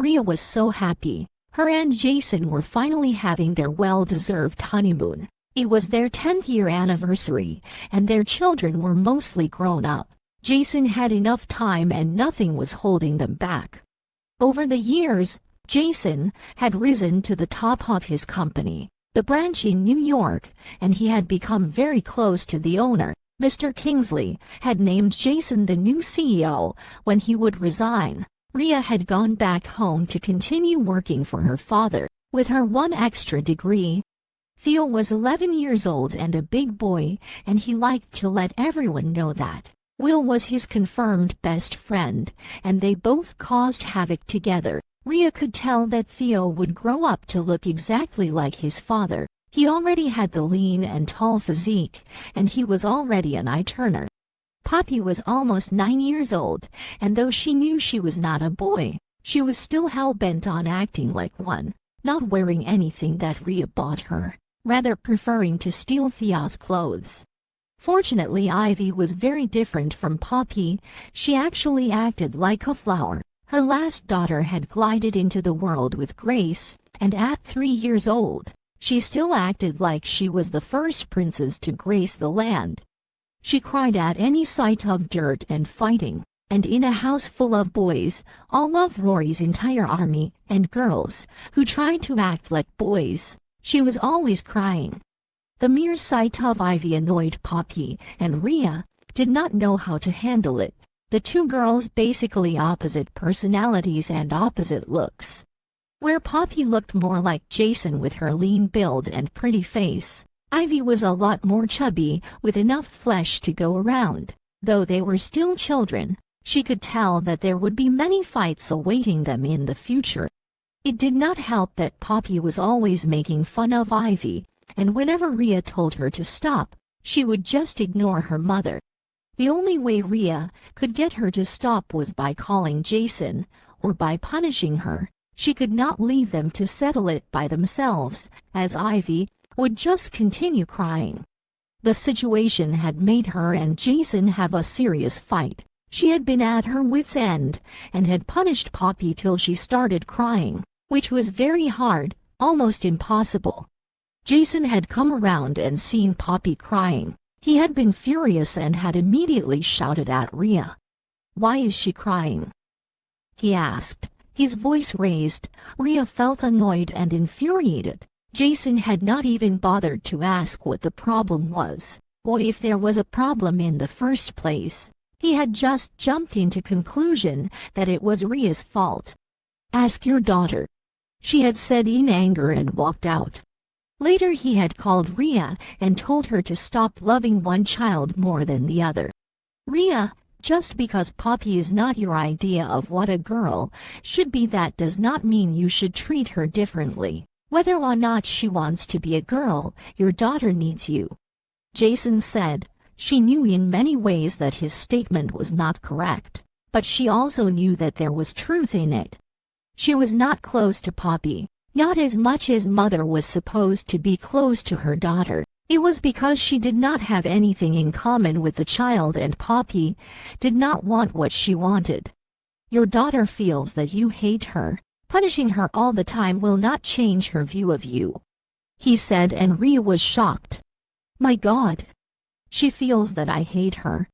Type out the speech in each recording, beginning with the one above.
Rhea was so happy. Her and Jason were finally having their well-deserved honeymoon. It was their 10th-year anniversary, and their children were mostly grown up. Jason had enough time and nothing was holding them back. Over the years, Jason had risen to the top of his company, the branch in New York, and he had become very close to the owner. Mr. Kingsley had named Jason the new CEO when he would resign. Rhea had gone back home to continue working for her father, with her one extra degree. Theo was 11 years old and a big boy, and he liked to let everyone know that. Will was his confirmed best friend, and they both caused havoc together. Rhea could tell that Theo would grow up to look exactly like his father. He already had the lean and tall physique, and he was already an eye-turner. Poppy was almost 9 years old, and though she knew she was not a boy, she was still hell-bent on acting like one, not wearing anything that Rhea bought her, rather preferring to steal Theo's clothes. Fortunately, Ivy was very different from Poppy. She actually acted like a flower. Her last daughter had glided into the world with grace, and at 3 years old, she still acted like she was the first princess to grace the land. She cried at any sight of dirt and fighting, and in a house full of boys, all of Rory's entire army, and girls, who tried to act like boys, she was always crying. The mere sight of Ivy annoyed Poppy, and Rhea did not know how to handle it. The two girls basically opposite personalities and opposite looks. Where Poppy looked more like Jason with her lean build and pretty face, Ivy was a lot more chubby with enough flesh to go around. Though they were still children, she could tell that there would be many fights awaiting them in the future. It did not help that Poppy was always making fun of Ivy, and whenever Rhea told her to stop, she would just ignore her mother. The only way Rhea could get her to stop was by calling Jason, or by punishing her. She could not leave them to settle it by themselves, as Ivy would just continue crying. The situation had made her and Jason have a serious fight. She had been at her wit's end, and had punished Poppy till she started crying, which was very hard, almost impossible. Jason had come around and seen Poppy crying. He had been furious and had immediately shouted at Rhea. "Why is she crying?" he asked, his voice raised. Rhea felt annoyed and infuriated. Jason had not even bothered to ask what the problem was, or if there was a problem in the first place. He had just jumped into conclusion that it was Rhea's fault. "Ask your daughter," she had said in anger and walked out. Later he had called Rhea and told her to stop loving one child more than the other. "Rhea, just because Poppy is not your idea of what a girl should be, that does not mean you should treat her differently. Whether or not she wants to be a girl, your daughter needs you," Jason said. She knew in many ways that his statement was not correct, but she also knew that there was truth in it. She was not close to Poppy, not as much as mother was supposed to be close to her daughter. It was because she did not have anything in common with the child, and Poppy did not want what she wanted. "Your daughter feels that you hate her. Punishing her all the time will not change her view of you," he said, and Rhea was shocked. "My God. She feels that I hate her?"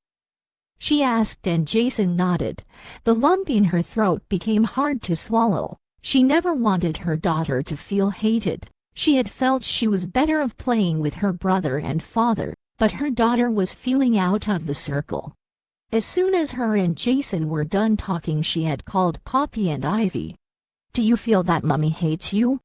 she asked, and Jason nodded. The lump in her throat became hard to swallow. She never wanted her daughter to feel hated. She had felt she was better off playing with her brother and father, but her daughter was feeling out of the circle. As soon as her and Jason were done talking, she had called Poppy and Ivy. "Do you feel that Mommy hates you?"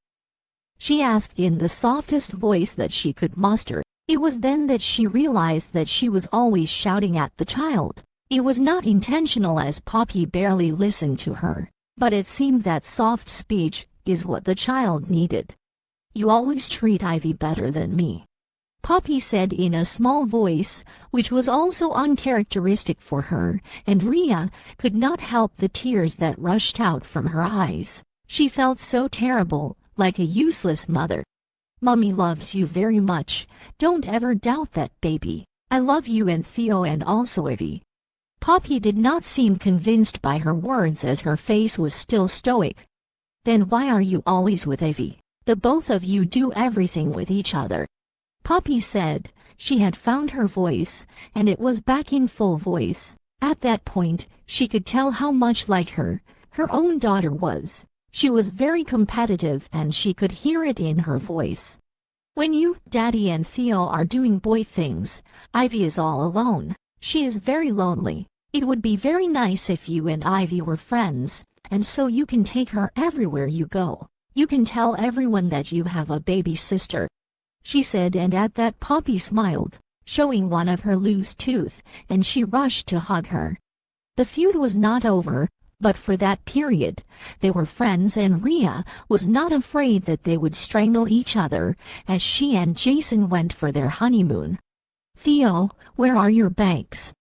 she asked in the softest voice that she could muster. It was then that she realized that she was always shouting at the child. It was not intentional, as Poppy barely listened to her, but it seemed that soft speech is what the child needed. "You always treat Ivy better than me," Poppy said in a small voice, which was also uncharacteristic for her, and Rhea could not help the tears that rushed out from her eyes. She felt so terrible, like a useless mother. "Mommy loves you very much. Don't ever doubt that, baby. I love you and Theo, and also Ivy." Poppy did not seem convinced by her words, as her face was still stoic. Then why are you always with Ivy? The both of you do everything with each other." Poppy said. She had found her voice, and it was back in full voice. At that point, she could tell how much like her own daughter was. She was very competitive and she could hear it in her voice. "When you, Daddy and Theo are doing boy things, Ivy is all alone. She is very lonely. It would be very nice if you and Ivy were friends, and so you can take her everywhere you go. You can tell everyone that you have a baby sister," she said, and at that Poppy smiled, showing one of her loose teeth, and she rushed to hug her. The feud was not over, but for that period, they were friends, and Rhea was not afraid that they would strangle each other as she and Jason went for their honeymoon. "Theo, where are your bags?"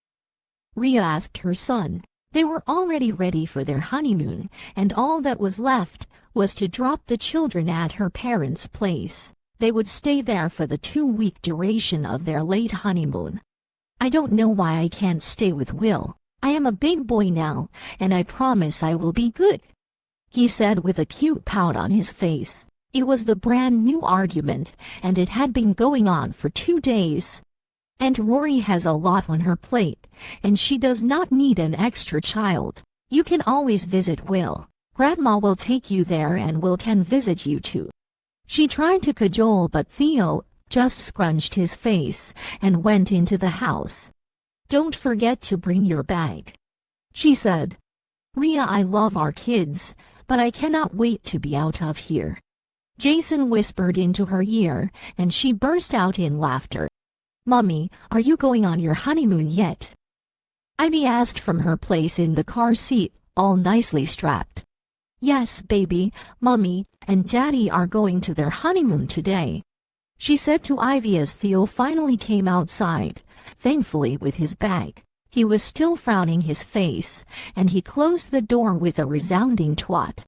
Rhea asked her son. They were already ready for their honeymoon, and all that was left was to drop the children at her parents' place. They would stay there for the 2-week duration of their late honeymoon. "I don't know why I can't stay with Will. I am a big boy now, and I promise I will be good," he said with a cute pout on his face. It was the brand new argument, and it had been going on for 2 days. "And Rory has a lot on her plate, and she does not need an extra child. You can always visit Will. Grandma will take you there, and Will can visit you too." She tried to cajole, but Theo just scrunched his face and went into the house. "Don't forget to bring your bag," she said. "Rhea, I love our kids, but I cannot wait to be out of here," Jason whispered into her ear, and she burst out in laughter. "Mummy, are you going on your honeymoon yet?" Ivy asked from her place in the car seat, all nicely strapped. "Yes, baby, Mummy and Daddy are going to their honeymoon today," she said to Ivy as Theo finally came outside, thankfully with his bag. He was still frowning his face, and he closed the door with a resounding twat.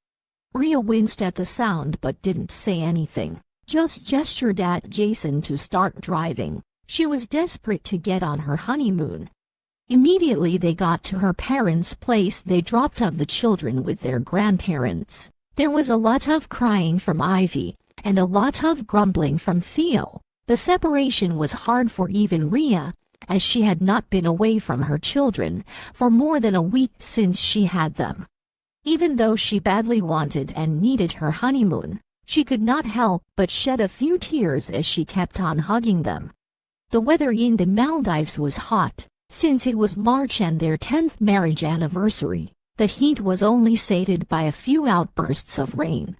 Rhea winced at the sound but didn't say anything, just gestured at Jason to start driving. She was desperate to get on her honeymoon. Immediately they got to her parents' place, they dropped off the children with their grandparents. There was a lot of crying from Ivy, and a lot of grumbling from Theo. The separation was hard for even Rhea, as she had not been away from her children for more than a week since she had them. Even though she badly wanted and needed her honeymoon, she could not help but shed a few tears as she kept on hugging them. The weather in the Maldives was hot. Since it was March and their 10th marriage anniversary, the heat was only sated by a few outbursts of rain.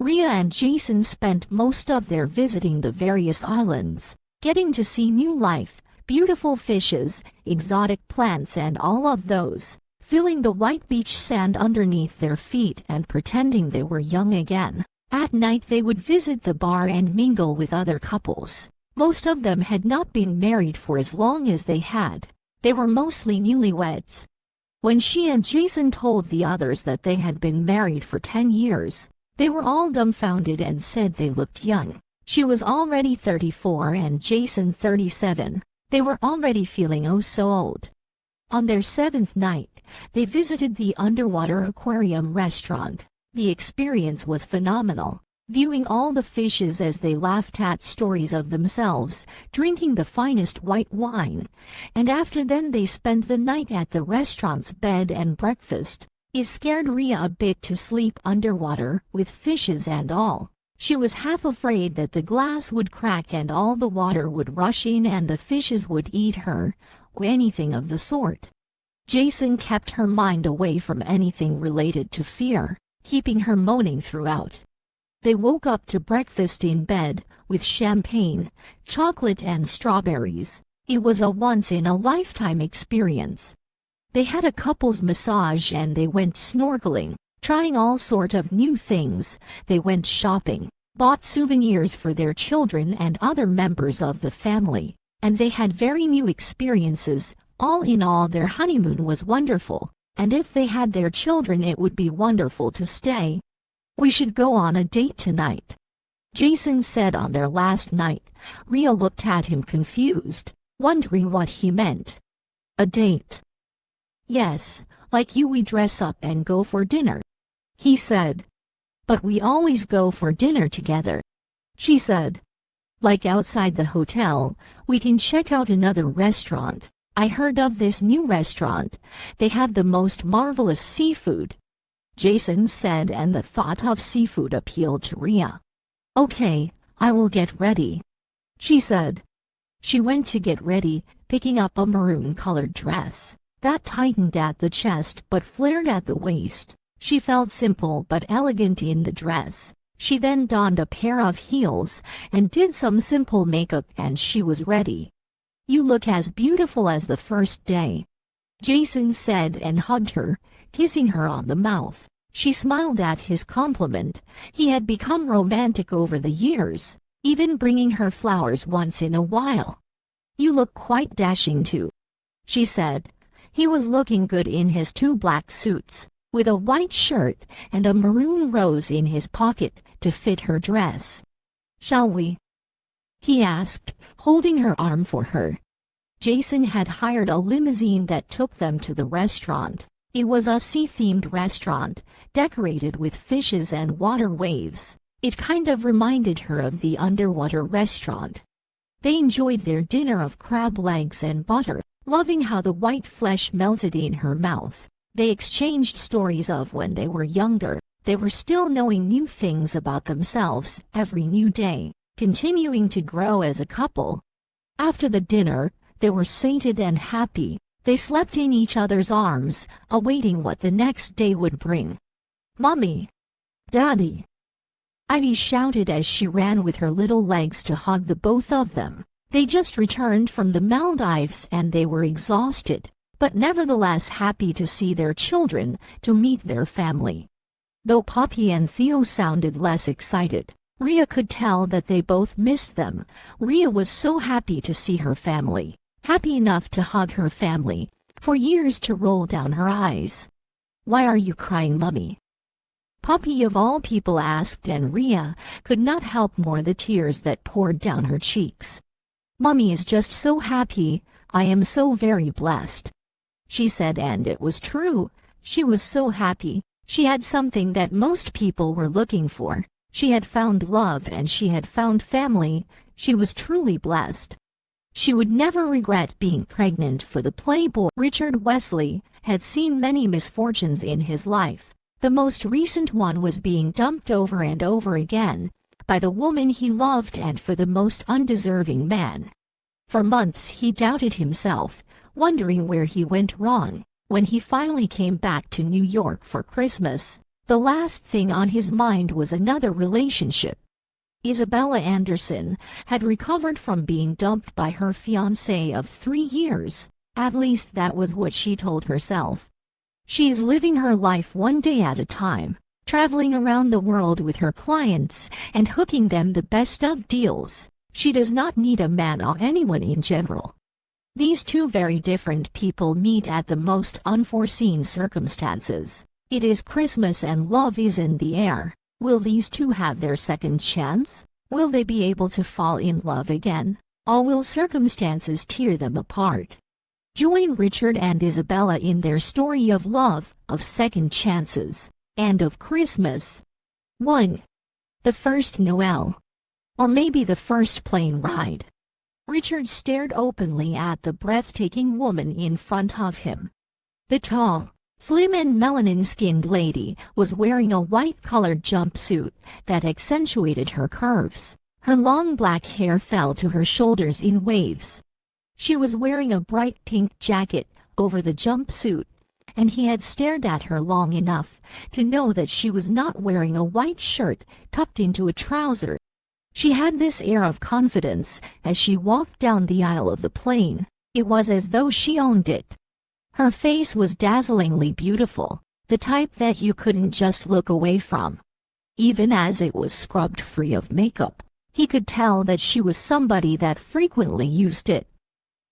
Rhea and Jason spent most of their visiting the various islands, getting to see new life, beautiful fishes, exotic plants and all of those, feeling the white beach sand underneath their feet and pretending they were young again. At night they would visit the bar and mingle with other couples. Most of them had not been married for as long as they had. They were mostly newlyweds. When she and Jason told the others that they had been married for 10 years, they were all dumbfounded and said they looked young. She was already 34 and Jason 37. They were already feeling oh so old. On their 7th night, they visited the underwater aquarium restaurant. The experience was phenomenal. Viewing all the fishes as they laughed at stories of themselves, drinking the finest white wine, and after then they spent the night at the restaurant's bed and breakfast. It scared Rhea a bit to sleep underwater, with fishes and all. She was half afraid that the glass would crack and all the water would rush in and the fishes would eat her, or anything of the sort. Jason kept her mind away from anything related to fear, keeping her moaning throughout. They woke up to breakfast in bed, with champagne, chocolate and strawberries. It was a once-in-a-lifetime experience. They had a couple's massage and they went snorkeling, trying all sort of new things. They went shopping, bought souvenirs for their children and other members of the family, and they had very new experiences. All in all, their honeymoon was wonderful, and if they had their children it would be wonderful to stay. "We should go on a date tonight," Jason said on their last night. Rhea looked at him confused, wondering what he meant. "A date?" "Yes, like you, we dress up and go for dinner," he said. but we always go for dinner together," she said. "Like outside the hotel, we can check out another restaurant. I heard of this new restaurant. They have the most marvelous seafood," Jason said, and the thought of seafood appealed to Rhea. "Okay, I will get ready," she said. She went to get ready, picking up a maroon-colored dress that tightened at the chest but flared at the waist. She felt simple but elegant in the dress. She then donned a pair of heels and did some simple makeup, and she was ready. "You look as beautiful as the first day," Jason said and hugged her, kissing her on the mouth. She smiled at his compliment. He had become romantic over the years, even bringing her flowers once in a while. "You look quite dashing too," she said. He was looking good in his 2 black suits, with a white shirt and a maroon rose in his pocket to fit her dress. "Shall we?" he asked, holding her arm for her. Jason had hired a limousine that took them to the restaurant. It was a sea-themed restaurant, decorated with fishes and water waves. It kind of reminded her of the underwater restaurant. They enjoyed their dinner of crab legs and butter, loving how the white flesh melted in her mouth. They exchanged stories of when they were younger. They were still knowing new things about themselves every new day, continuing to grow as a couple. After the dinner, they were sated and happy. They slept in each other's arms, awaiting what the next day would bring. "Mommy! Daddy!" Ivy shouted as she ran with her little legs to hug the both of them. They just returned from the Maldives and they were exhausted, but nevertheless happy to see their children, to meet their family. Though Poppy and Theo sounded less excited, Rhea could tell that they both missed them. Rhea was so happy to see her family, happy enough to hug her family, for years to roll down her eyes. "Why are you crying, Mummy?" Poppy of all people asked, and Rhea could not help more the tears that poured down her cheeks. "Mummy is just so happy. I am so very blessed," she said, and it was true. She was so happy. She had something that most people were looking for. She had found love and she had found family. She was truly blessed. She would never regret being pregnant, for the Playboy Richard Wesley had seen many misfortunes in his life. The most recent one was being dumped over and over again by the woman he loved, and for the most undeserving man. For months he doubted himself, wondering where he went wrong. When he finally came back to New York for Christmas, the last thing on his mind was another relationship. Isabella Anderson had recovered from being dumped by her fiancé of 3 years. At least that was what she told herself. She is living her life one day at a time, traveling around the world with her clients and hooking them the best of deals. She does not need a man or anyone in general. These two very different people meet at the most unforeseen circumstances. It is Christmas and love is in the air. Will these two have their second chance? Will they be able to fall in love again? Or will circumstances tear them apart? Join Richard and Isabella in their story of love, of second chances, and of Christmas. 1. The first Noel. Or maybe the first plane ride. Richard stared openly at the breathtaking woman in front of him. The tall, slim and melanin-skinned lady was wearing a white-colored jumpsuit that accentuated her curves. Her long black hair fell to her shoulders in waves. She was wearing a bright pink jacket over the jumpsuit, and he had stared at her long enough to know that she was not wearing a white shirt tucked into a trouser. She had this air of confidence as she walked down the aisle of the plane. It was as though she owned it. Her face was dazzlingly beautiful, the type that you couldn't just look away from. Even as it was scrubbed free of makeup, he could tell that she was somebody that frequently used it.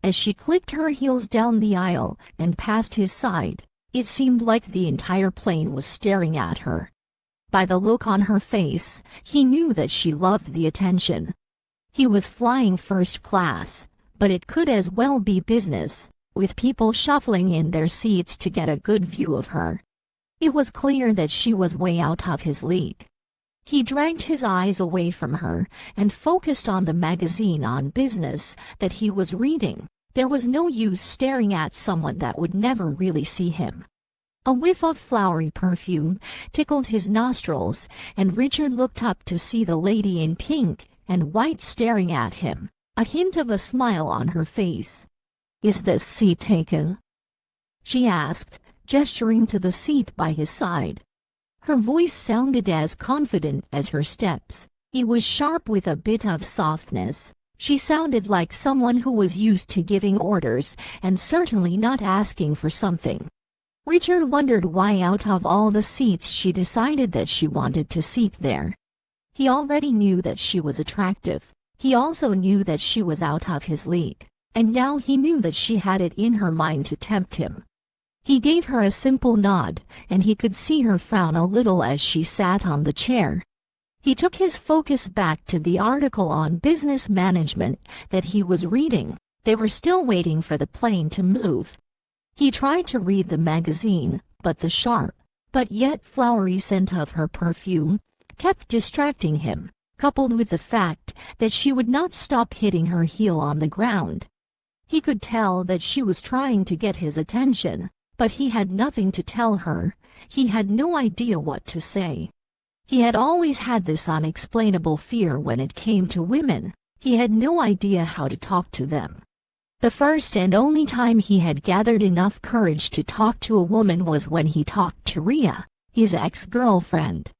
As she clicked her heels down the aisle and past his side, it seemed like the entire plane was staring at her. By the look on her face, he knew that she loved the attention. He was flying first class, but it could as well be business, with people shuffling in their seats to get a good view of her. It was clear that she was way out of his league. He dragged his eyes away from her and focused on the magazine on business that he was reading. There was no use staring at someone that would never really see him. A whiff of flowery perfume tickled his nostrils, and Richard looked up to see the lady in pink and white staring at him, a hint of a smile on her face. "Is this seat taken?" she asked, gesturing to the seat by his side. Her voice sounded as confident as her steps. It was sharp with a bit of softness. She sounded like someone who was used to giving orders and certainly not asking for something. Richard wondered why out of all the seats she decided that she wanted to sit there. He already knew that she was attractive. He also knew that she was out of his league, and now he knew that she had it in her mind to tempt him. He gave her a simple nod, and he could see her frown a little as she sat on the chair. He took his focus back to the article on business management that he was reading. They were still waiting for the plane to move. He tried to read the magazine, but the sharp, but yet flowery scent of her perfume kept distracting him, coupled with the fact that she would not stop hitting her heel on the ground. He could tell that she was trying to get his attention, but he had nothing to tell her. He had no idea what to say. He had always had this unexplainable fear when it came to women. He had no idea how to talk to them. The first and only time he had gathered enough courage to talk to a woman was when he talked to Rhea, his ex-girlfriend.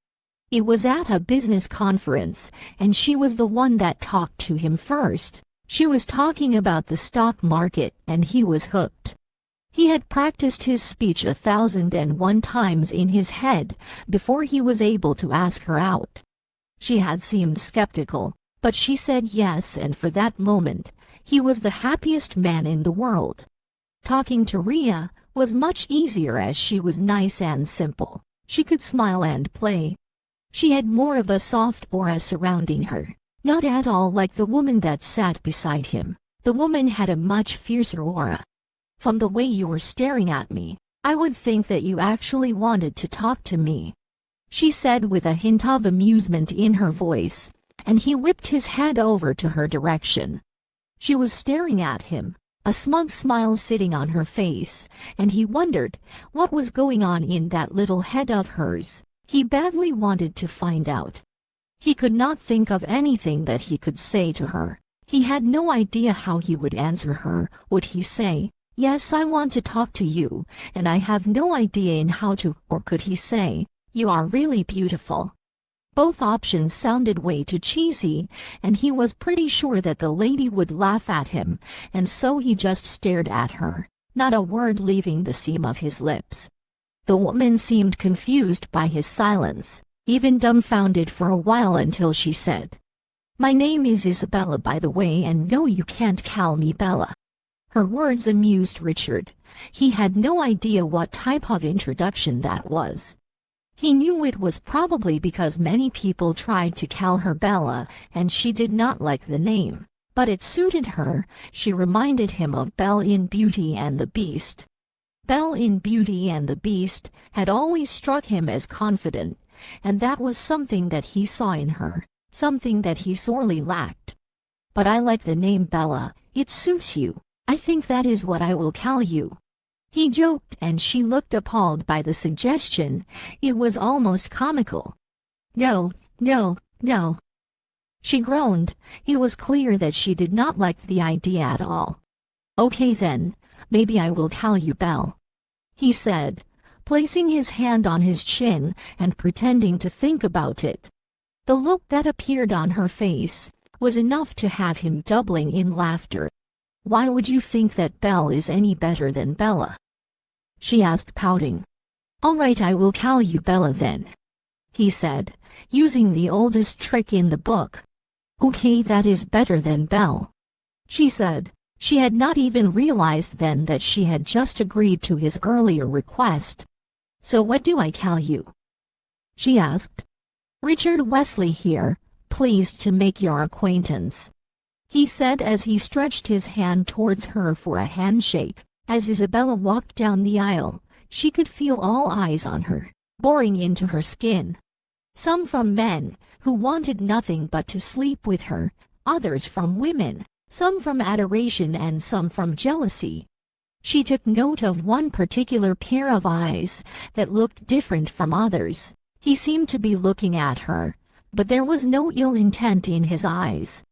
It was at a business conference, and she was the one that talked to him first. She was talking about the stock market, and he was hooked. He had practiced his speech 1,001 times in his head before he was able to ask her out. She had seemed skeptical, but she said yes, and for that moment, he was the happiest man in the world. Talking to Rhea was much easier as she was nice and simple. She could smile and play. She had more of a soft aura surrounding her, not at all like the woman that sat beside him. The woman had a much fiercer aura. "From the way you were staring at me, I would think that you actually wanted to talk to me," she said with a hint of amusement in her voice, and he whipped his head over to her direction. She was staring at him, a smug smile sitting on her face, and he wondered what was going on in that little head of hers. He badly wanted to find out. He could not think of anything that he could say to her. He had no idea how he would answer her. Would he say, "Yes, I want to talk to you, and I have no idea in how to," or could he say, "You are really beautiful"? Both options sounded way too cheesy, and he was pretty sure that the lady would laugh at him, and so he just stared at her, not a word leaving the seam of his lips. The woman seemed confused by his silence, even dumbfounded for a while until she said, "My name is Isabella, by the way, and no, you can't call me Bella." Her words amused Richard. He had no idea what type of introduction that was. He knew it was probably because many people tried to call her Bella, and she did not like the name. But it suited her. She reminded him of Belle in Beauty and the Beast. Belle in Beauty and the Beast had always struck him as confident, and that was something that he saw in her, something that he sorely lacked. "But I like the name Bella. It suits you. I think that is what I will call you," he joked, and she looked appalled by the suggestion. It was almost comical. "No, no, no," she groaned. It was clear that she did not like the idea at all. "Okay then, maybe I will call you Belle," he said, placing his hand on his chin and pretending to think about it. The look that appeared on her face was enough to have him doubling in laughter. "Why would you think that Belle is any better than Bella?" she asked, pouting. "All right, I will call you Bella then," he said, using the oldest trick in the book. "Okay, that is better than Belle," she said. She had not even realized then that she had just agreed to his earlier request. "So what do I call you?" she asked. "Richard Wesley here, pleased to make your acquaintance," he said as he stretched his hand towards her for a handshake. As Isabella walked down the aisle, she could feel all eyes on her, boring into her skin. Some from men, who wanted nothing but to sleep with her, others from women, some from adoration and some from jealousy. She took note of one particular pair of eyes that looked different from others. He seemed to be looking at her, but there was no ill intent in his eyes.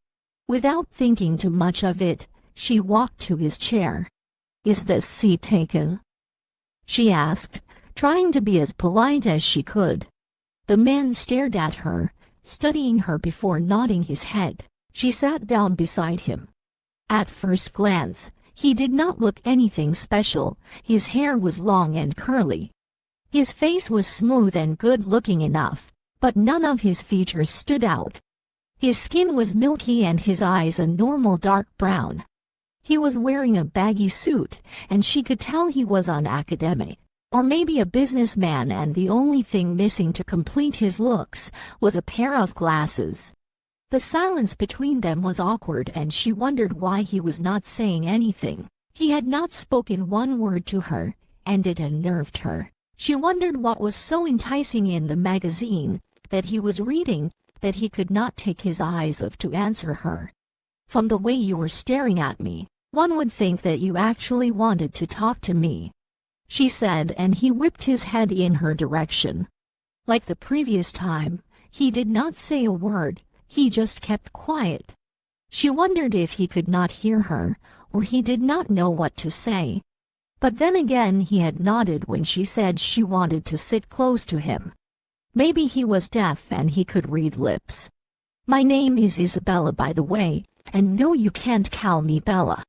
Without thinking too much of it, she walked to his chair. "Is this seat taken?" she asked, trying to be as polite as she could. The man stared at her, studying her before nodding his head. She sat down beside him. At first glance, he did not look anything special. His hair was long and curly. His face was smooth and good-looking enough, but none of his features stood out. His skin was milky and his eyes a normal dark brown. He was wearing a baggy suit, and she could tell he was unacademic, or maybe a businessman, and the only thing missing to complete his looks was a pair of glasses. The silence between them was awkward, and she wondered why he was not saying anything. He had not spoken one word to her, and it unnerved her. She wondered what was so enticing in the magazine that he was reading that he could not take his eyes off to answer her. "From the way you were staring at me, one would think that you actually wanted to talk to me," she said, and he whipped his head in her direction. Like the previous time, he did not say a word, he just kept quiet. She wondered if he could not hear her, or he did not know what to say. But then again, he had nodded when she said she wanted to sit close to him. Maybe he was deaf and he could read lips. "My name is Isabella, by the way, and no, you can't call me Bella."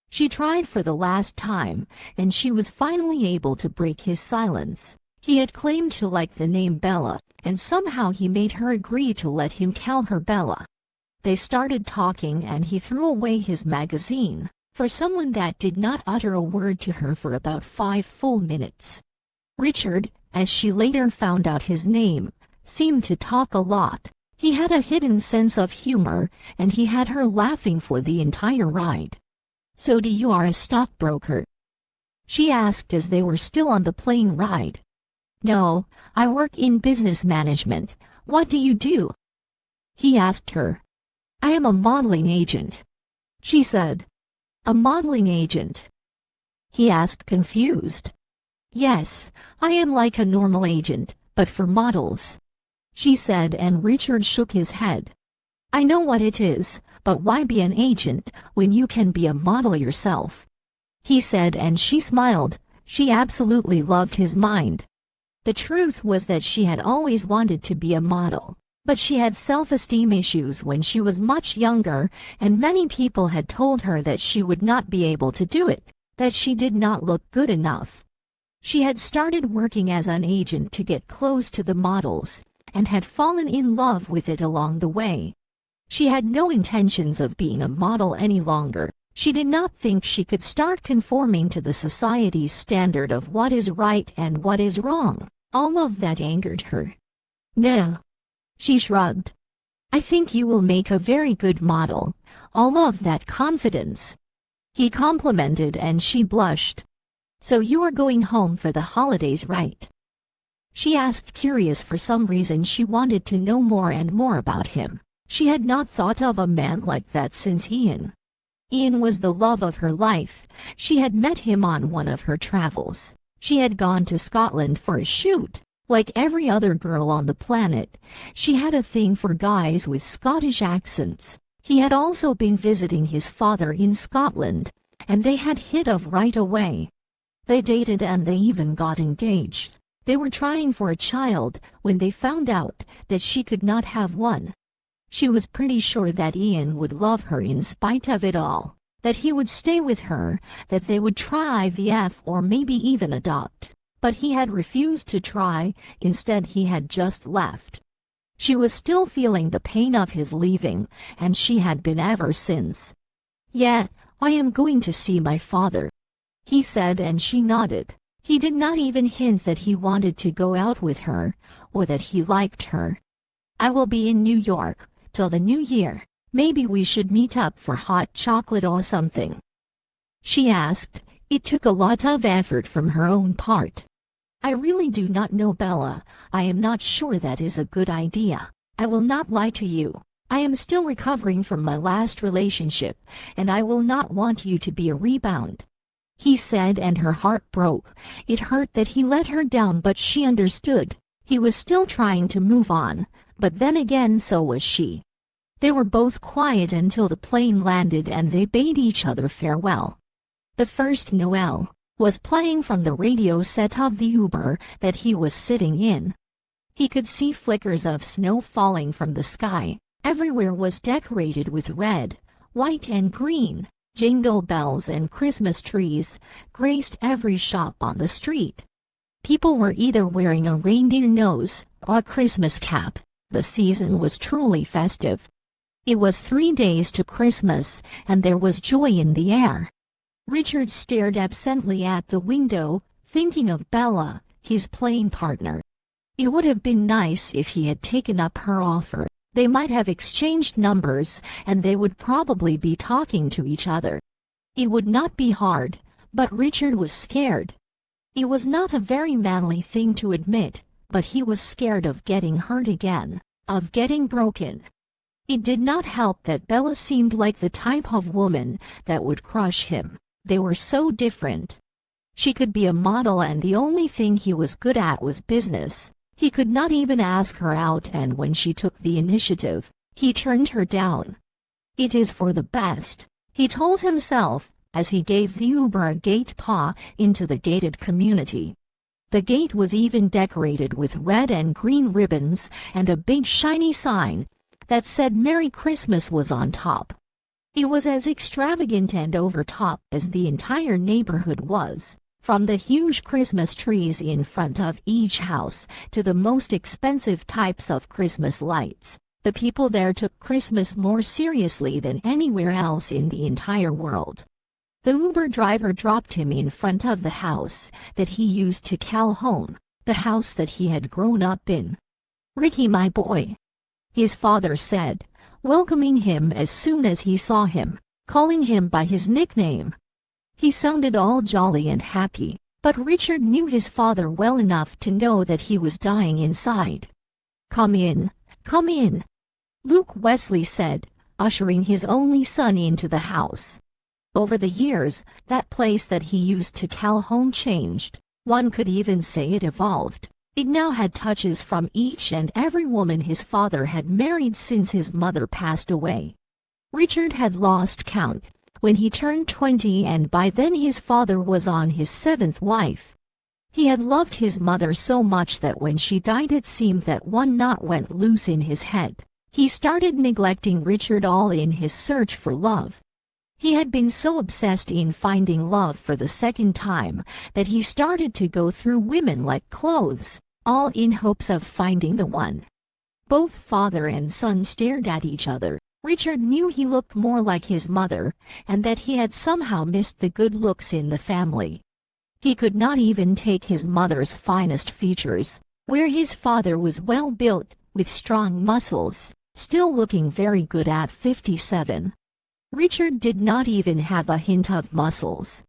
She tried for the last time, and she was finally able to break his silence. He had claimed to like the name Bella, and somehow he made her agree to let him call her Bella. They started talking, and he threw away his magazine, for someone that did not utter a word to her for about 5 full minutes. Richard, as she later found out his name, seemed to talk a lot. He had a hidden sense of humor, and he had her laughing for the entire ride. "So you are a stockbroker?" she asked as they were still on the plane ride. "No, I work in business management. What do you do?" he asked her. "I am a modeling agent," she said. "A modeling agent?" he asked, confused. "Yes, I am like a normal agent, but for models," she said, and Richard shook his head. "I know what it is, but why be an agent when you can be a model yourself?" he said, and she smiled. She absolutely loved his mind. The truth was that she had always wanted to be a model, but she had self-esteem issues when she was much younger, and many people had told her that she would not be able to do it, that she did not look good enough. She had started working as an agent to get close to the models, and had fallen in love with it along the way. She had no intentions of being a model any longer. She did not think she could start conforming to the society's standard of what is right and what is wrong. All of that angered her. "No," she shrugged. "I think you will make a very good model." All of that confidence, he complimented, and she blushed. "So you are going home for the holidays, right?" she asked, curious. For some reason she wanted to know more and more about him. She had not thought of a man like that since Ian. Ian was the love of her life. She had met him on one of her travels. She had gone to Scotland for a shoot. Like every other girl on the planet, she had a thing for guys with Scottish accents. He had also been visiting his father in Scotland, and they had hit off right away. They dated and they even got engaged. They were trying for a child when they found out that she could not have one. She was pretty sure that Ian would love her in spite of it all, that he would stay with her, that they would try IVF or maybe even adopt. But he had refused to try. Instead, he had just left. She was still feeling the pain of his leaving, and she had been ever since. "Yeah, I am going to see my father," he said, and she nodded. He did not even hint that he wanted to go out with her, or that he liked her. "I will be in New York till the new year. Maybe we should meet up for hot chocolate or something," she asked. It took a lot of effort from her own part. "I really do not know, Bella. I am not sure that is a good idea. I will not lie to you. I am still recovering from my last relationship, and I will not want you to be a rebound," he said, and her heart broke. It hurt that he let her down, but she understood. He was still trying to move on, but then again so was she. They were both quiet until the plane landed and they bade each other farewell. The first Noel was playing from the radio set of the Uber that he was sitting in. He could see flickers of snow falling from the sky. Everywhere was decorated with red, white and green. Jingle bells and Christmas trees graced every shop on the street. People were either wearing a reindeer nose or a Christmas cap. The season was truly festive. It was 3 days to Christmas, and there was joy in the air. Richard stared absently at the window, thinking of Bella, his playing partner. It would have been nice if he had taken up her offer. They might have exchanged numbers, and they would probably be talking to each other. It would not be hard, but Richard was scared. It was not a very manly thing to admit, but he was scared of getting hurt again, of getting broken. It did not help that Bella seemed like the type of woman that would crush him. They were so different. She could be a model, and the only thing he was good at was business. He could not even ask her out, and when she took the initiative, he turned her down. It is for the best, he told himself, as he gave the Uber a gate paw into the gated community. The gate was even decorated with red and green ribbons, and a big shiny sign that said Merry Christmas was on top. It was as extravagant and over-top as the entire neighborhood was. From the huge Christmas trees in front of each house to the most expensive types of Christmas lights, the people there took Christmas more seriously than anywhere else in the entire world. The Uber driver dropped him in front of the house that he used to call home, the house that he had grown up in. "Ricky, my boy," his father said, welcoming him as soon as he saw him, calling him by his nickname. He sounded all jolly and happy, but Richard knew his father well enough to know that he was dying inside. Come in, Luke Wesley said, ushering his only son into the house. Over the years, that place that he used to call home changed. One could even say it evolved. It now had touches from each and every woman his father had married since his mother passed away. Richard had lost count when he turned 20, and by then his father was on his 7th wife. He had loved his mother so much that when she died it seemed that one knot went loose in his head. He started neglecting Richard all in his search for love. He had been so obsessed in finding love for the second time that he started to go through women like clothes, all in hopes of finding the one. Both father and son stared at each other. Richard knew he looked more like his mother, and that he had somehow missed the good looks in the family. He could not even take his mother's finest features, where his father was well built, with strong muscles, still looking very good at 57. Richard did not even have a hint of muscles.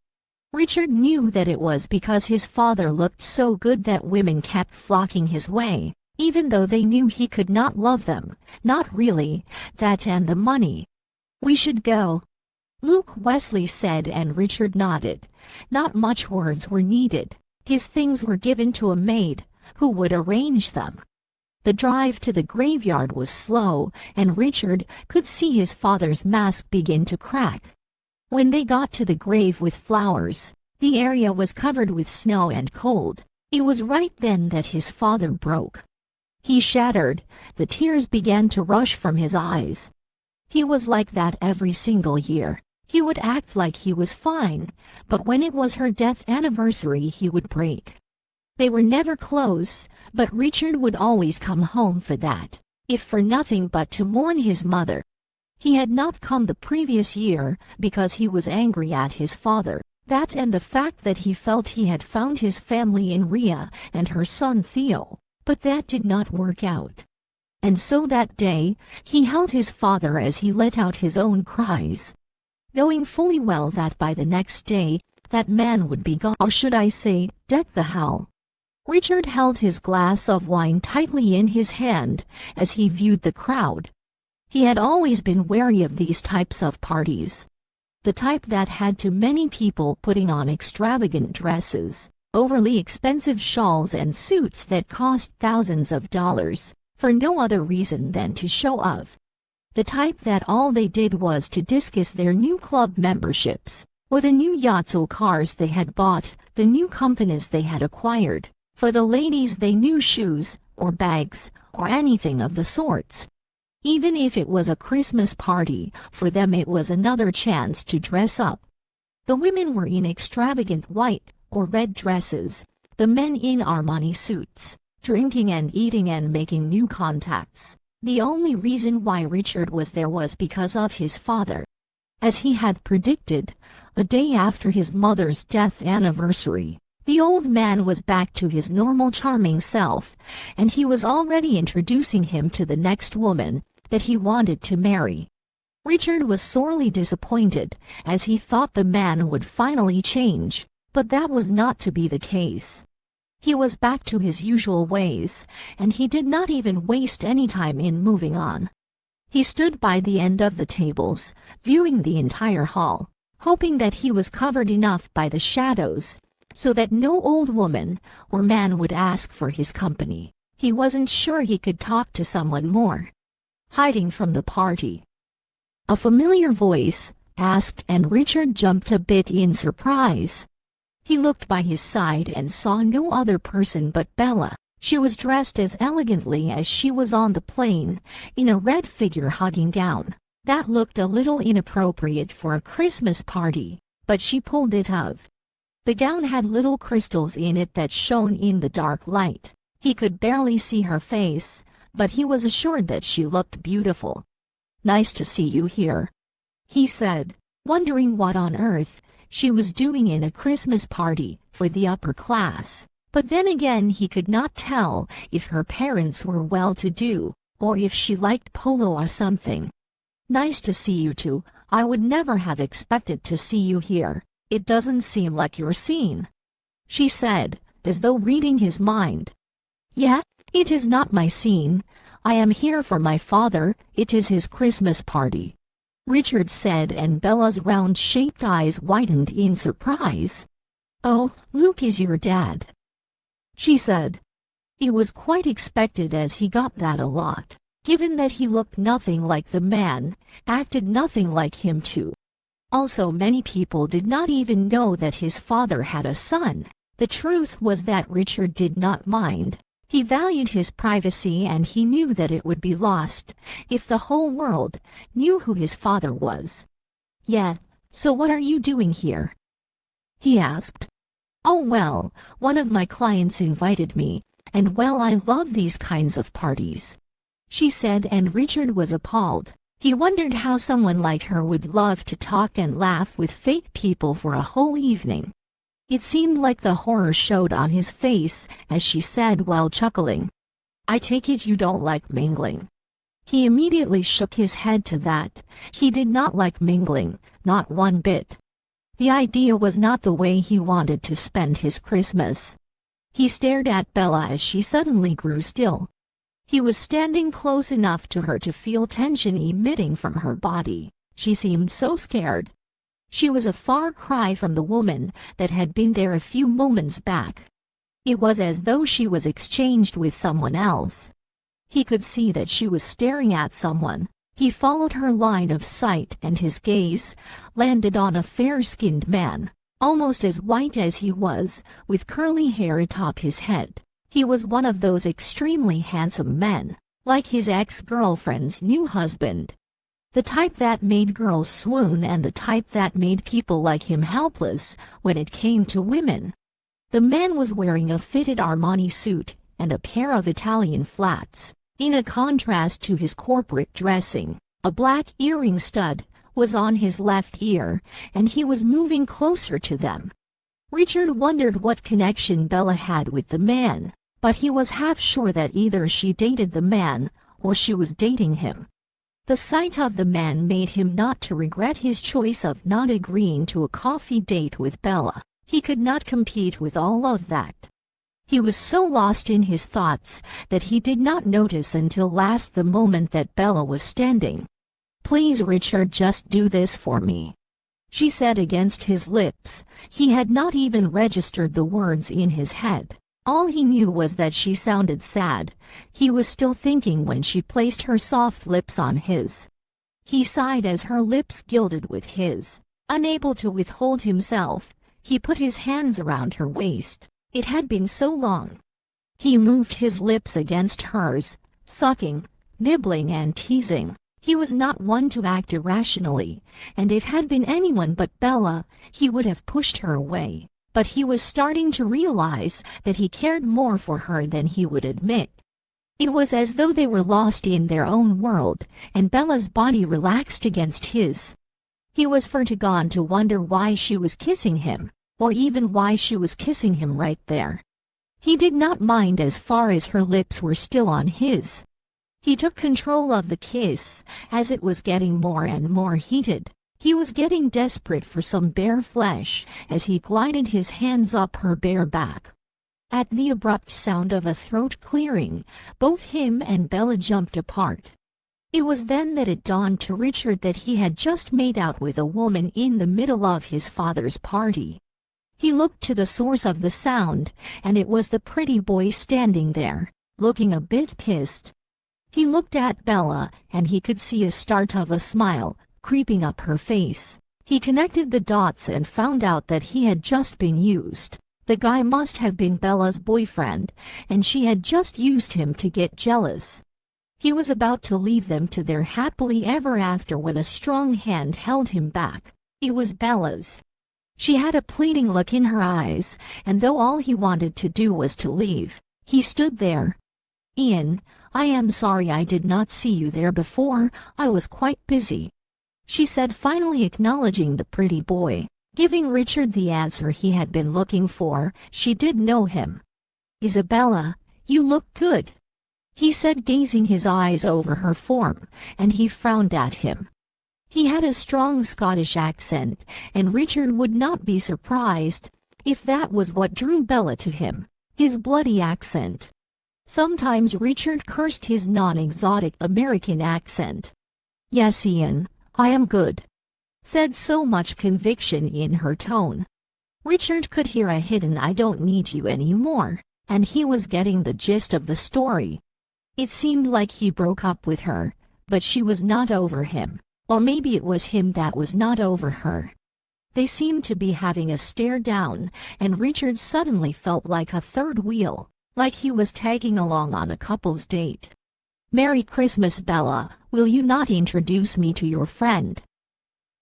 Richard knew that it was because his father looked so good that women kept flocking his way, even though they knew he could not love them, not really, that and the money. "We should go," Luke Wesley said, and Richard nodded. Not much words were needed. His things were given to a maid, who would arrange them. The drive to the graveyard was slow, and Richard could see his father's mask begin to crack. When they got to the grave with flowers, the area was covered with snow and cold. It was right then that his father broke. He shattered. The tears began to rush from his eyes. He was like that every single year. He would act like he was fine, but when it was her death anniversary he would break. They were never close, but Richard would always come home for that, if for nothing but to mourn his mother. He had not come the previous year because he was angry at his father, that and the fact that he felt he had found his family in Rhea and her son Theo, but that did not work out. And so that day, he held his father as he let out his own cries, knowing fully well that by the next day, that man would be gone, or should I say, dead the hell. Richard held his glass of wine tightly in his hand as he viewed the crowd. He had always been wary of these types of parties. The type that had too many people putting on extravagant dresses, overly expensive shawls and suits that cost thousands of dollars, for no other reason than to show off. The type that all they did was to discuss their new club memberships, or the new yachts or cars they had bought, the new companies they had acquired. For the ladies, they knew shoes, or bags, or anything of the sorts. Even if it was a Christmas party, for them it was another chance to dress up. The women were in extravagant white or red dresses, the men in Armani suits, drinking and eating and making new contacts. The only reason why Richard was there was because of his father. As he had predicted, a day after his mother's death anniversary, the old man was back to his normal charming self, and he was already introducing him to the next woman that he wanted to marry. Richard was sorely disappointed, as he thought the man would finally change, but that was not to be the case. He was back to his usual ways, and he did not even waste any time in moving on. He stood by the end of the tables, viewing the entire hall, hoping that he was covered enough by the shadows, so that no old woman or man would ask for his company. He wasn't sure he could talk to someone more. Hiding from the party, a familiar voice asked, and Richard jumped a bit in surprise. He looked by his side and saw no other person but Bella. She was dressed as elegantly as she was on the plane, in a red figure-hugging gown. That looked a little inappropriate for a Christmas party, but she pulled it off. The gown had little crystals in it that shone in the dark light. He could barely see her face, but he was assured that she looked beautiful. "Nice to see you here," he said, wondering what on earth she was doing in a Christmas party for the upper class. But then again, he could not tell if her parents were well-to-do, or if she liked polo or something. "Nice to see you too. I would never have expected to see you here. It doesn't seem like your scene," she said, as though reading his mind. "Yeah, it is not my scene. I am here for my father. It is his Christmas party," Richard said, and Bella's round-shaped eyes widened in surprise. "Oh, Luke is your dad," she said. It was quite expected, as he got that a lot, given that he looked nothing like the man, acted nothing like him too. Also, many people did not even know that his father had a son. The truth was that Richard did not mind. He valued his privacy, and he knew that it would be lost if the whole world knew who his father was. "Yeah, so what are you doing here?" he asked. "Oh well, one of my clients invited me, and well, I love these kinds of parties," she said, and Richard was appalled. He wondered how someone like her would love to talk and laugh with fake people for a whole evening. It seemed like the horror showed on his face as she said while chuckling, "I take it you don't like mingling." He immediately shook his head to that. He did not like mingling, not one bit. The idea was not the way he wanted to spend his Christmas. He stared at Bella as she suddenly grew still. He was standing close enough to her to feel tension emitting from her body. She seemed so scared. She was a far cry from the woman that had been there a few moments back. It was as though she was exchanged with someone else. He could see that she was staring at someone. He followed her line of sight, and his gaze landed on a fair-skinned man, almost as white as he was, with curly hair atop his head. He was one of those extremely handsome men, like his ex-girlfriend's new husband. The type that made girls swoon, and the type that made people like him helpless when it came to women. The man was wearing a fitted Armani suit and a pair of Italian flats. In a contrast to his corporate dressing, a black earring stud was on his left ear, and he was moving closer to them. Richard wondered what connection Bella had with the man, but he was half sure that either she dated the man or she was dating him. The sight of the man made him not to regret his choice of not agreeing to a coffee date with Bella. He could not compete with all of that. He was so lost in his thoughts that he did not notice until the moment that Bella was standing. "Please, Richard, just do this for me," she said against his lips. He had not even registered the words in his head. All he knew was that she sounded sad. He was still thinking when she placed her soft lips on his. He sighed as her lips gilded with his. Unable to withhold himself, he put his hands around her waist. It had been so long. He moved his lips against hers, sucking, nibbling and teasing. He was not one to act irrationally, and if it had been anyone but Bella, he would have pushed her away. But he was starting to realize that he cared more for her than he would admit. It was as though they were lost in their own world, and Bella's body relaxed against his. He was forgotten to wonder why she was kissing him, or even why she was kissing him right there. He did not mind as far as her lips were still on his. He took control of the kiss, as it was getting more and more heated. He was getting desperate for some bare flesh as he glided his hands up her bare back. At the abrupt sound of a throat clearing, both him and Bella jumped apart. It was then that it dawned to Richard that he had just made out with a woman in the middle of his father's party. He looked to the source of the sound, and it was the pretty boy standing there, looking a bit pissed. He looked at Bella, and he could see a start of a smile creeping up her face. He connected the dots and found out that he had just been used. The guy must have been Bella's boyfriend, and she had just used him to get jealous. He was about to leave them to their happily ever after when a strong hand held him back. It was Bella's. She had a pleading look in her eyes, and though all he wanted to do was to leave, he stood there. "Ian, I am sorry I did not see you there before. I was quite busy," she said, finally acknowledging the pretty boy, giving Richard the answer he had been looking for. She did know him. "Isabella, you look good," he said, gazing his eyes over her form, and he frowned at him. He had a strong Scottish accent, and Richard would not be surprised if that was what drew Bella to him, his bloody accent. Sometimes Richard cursed his non-exotic American accent. "Yes, Ian, I am good," said so much conviction in her tone. Richard could hear a hidden "I don't need you anymore," and he was getting the gist of the story. It seemed like he broke up with her, but she was not over him. Or maybe it was him that was not over her. They seemed to be having a stare down, and Richard suddenly felt like a third wheel, like he was tagging along on a couple's date. "Merry Christmas, Bella. Will you not introduce me to your friend?"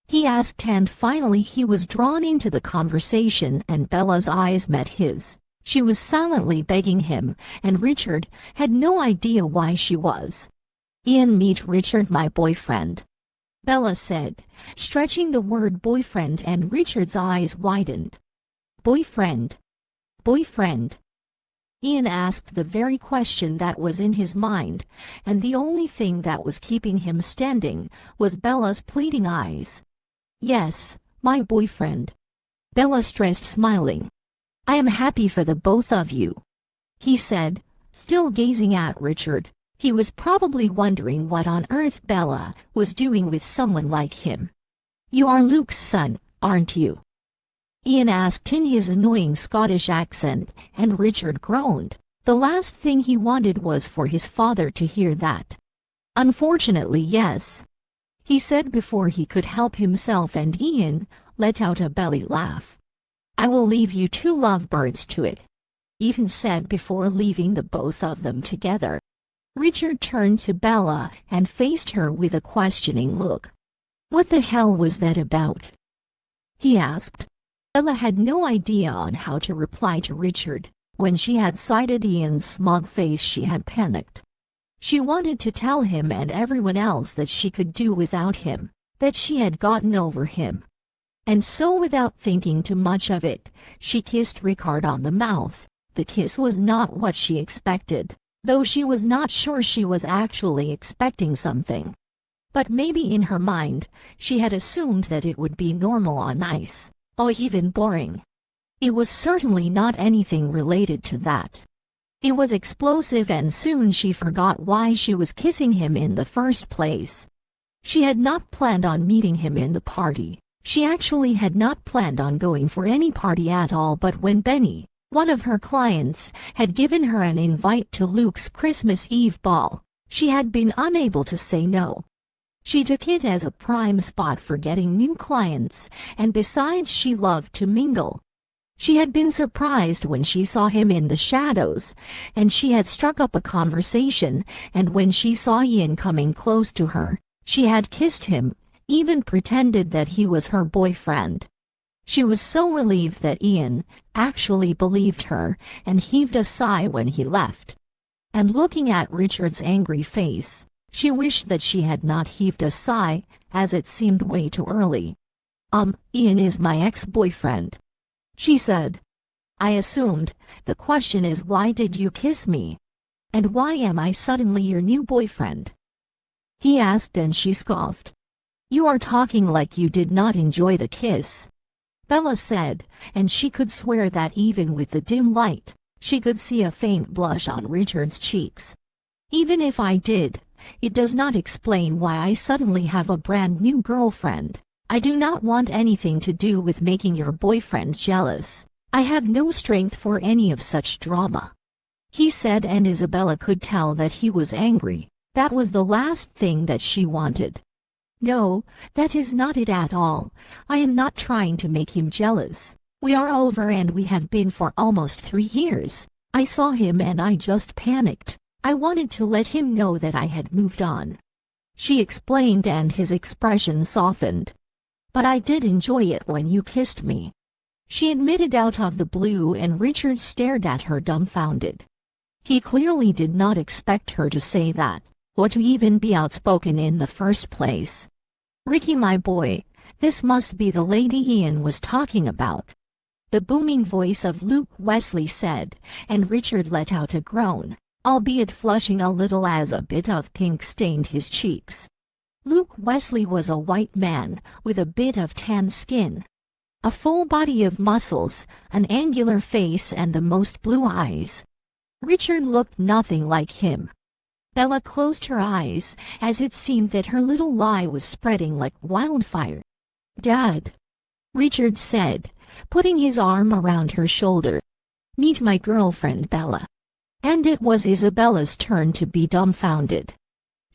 he asked, and finally he was drawn into the conversation and Bella's eyes met his. She was silently begging him, and Richard had no idea why she was. "Ian, meet Richard, my boyfriend," Bella said, stretching the word boyfriend, and Richard's eyes widened. "Boyfriend? Boyfriend?" Ian asked the very question that was in his mind, and the only thing that was keeping him standing was Bella's pleading eyes. "Yes, my boyfriend," Bella stressed, smiling. "I am happy for the both of you," he said, still gazing at Richard. He was probably wondering what on earth Bella was doing with someone like him. "You are Luke's son, aren't you?" Ian asked in his annoying Scottish accent, and Richard groaned. The last thing he wanted was for his father to hear that. "Unfortunately, yes," he said before he could help himself, and Ian let out a belly laugh. "I will leave you two lovebirds to it," Ian said before leaving the both of them together. Richard turned to Bella and faced her with a questioning look. "What the hell was that about?" he asked. Bella had no idea on how to reply to Richard. When she had sighted Ian's smug face, she had panicked. She wanted to tell him and everyone else that she could do without him, that she had gotten over him. And so, without thinking too much of it, she kissed Richard on the mouth. The kiss was not what she expected, though she was not sure she was actually expecting something. But maybe in her mind, she had assumed that it would be normal on ice, or even boring. It was certainly not anything related to that. It was explosive, and soon she forgot why she was kissing him in the first place. She had not planned on meeting him in the party. She actually had not planned on going for any party at all, but when Benny, one of her clients, had given her an invite to Luke's Christmas Eve ball, she had been unable to say no. She took it as a prime spot for getting new clients, and besides, she loved to mingle. She had been surprised when she saw him in the shadows, and she had struck up a conversation, and when she saw Ian coming close to her, she had kissed him, even pretended that he was her boyfriend. She was so relieved that Ian actually believed her, and heaved a sigh when he left. And looking at Richard's angry face, she wished that she had not heaved a sigh, as it seemed way too early. Ian is my ex-boyfriend," she said. "I assumed. The question is, why did you kiss me? And why am I suddenly your new boyfriend?" he asked, and she scoffed. "You are talking like you did not enjoy the kiss," Bella said, and she could swear that even with the dim light, she could see a faint blush on Richard's cheeks. "Even if I did, it does not explain why I suddenly have a brand new girlfriend. I do not want anything to do with making your boyfriend jealous. I have no strength for any of such drama," he said, and Isabella could tell that he was angry. That was the last thing that she wanted. "No, that is not it at all. I am not trying to make him jealous. We are over, and we have been for almost 3 years. I saw him and I just panicked. I wanted to let him know that I had moved on," she explained, and his expression softened. "But I did enjoy it when you kissed me," she admitted out of the blue, and Richard stared at her dumbfounded. He clearly did not expect her to say that, or to even be outspoken in the first place. "Ricky, my boy, this must be the lady Ian was talking about," the booming voice of Luke Wesley said, and Richard let out a groan, albeit flushing a little as a bit of pink stained his cheeks. Luke Wesley was a white man with a bit of tan skin, a full body of muscles, an angular face, and the most blue eyes. Richard looked nothing like him. Bella closed her eyes, as it seemed that her little lie was spreading like wildfire. "Dad," Richard said, putting his arm around her shoulder. "Meet my girlfriend, Bella." And it was Isabella's turn to be dumbfounded.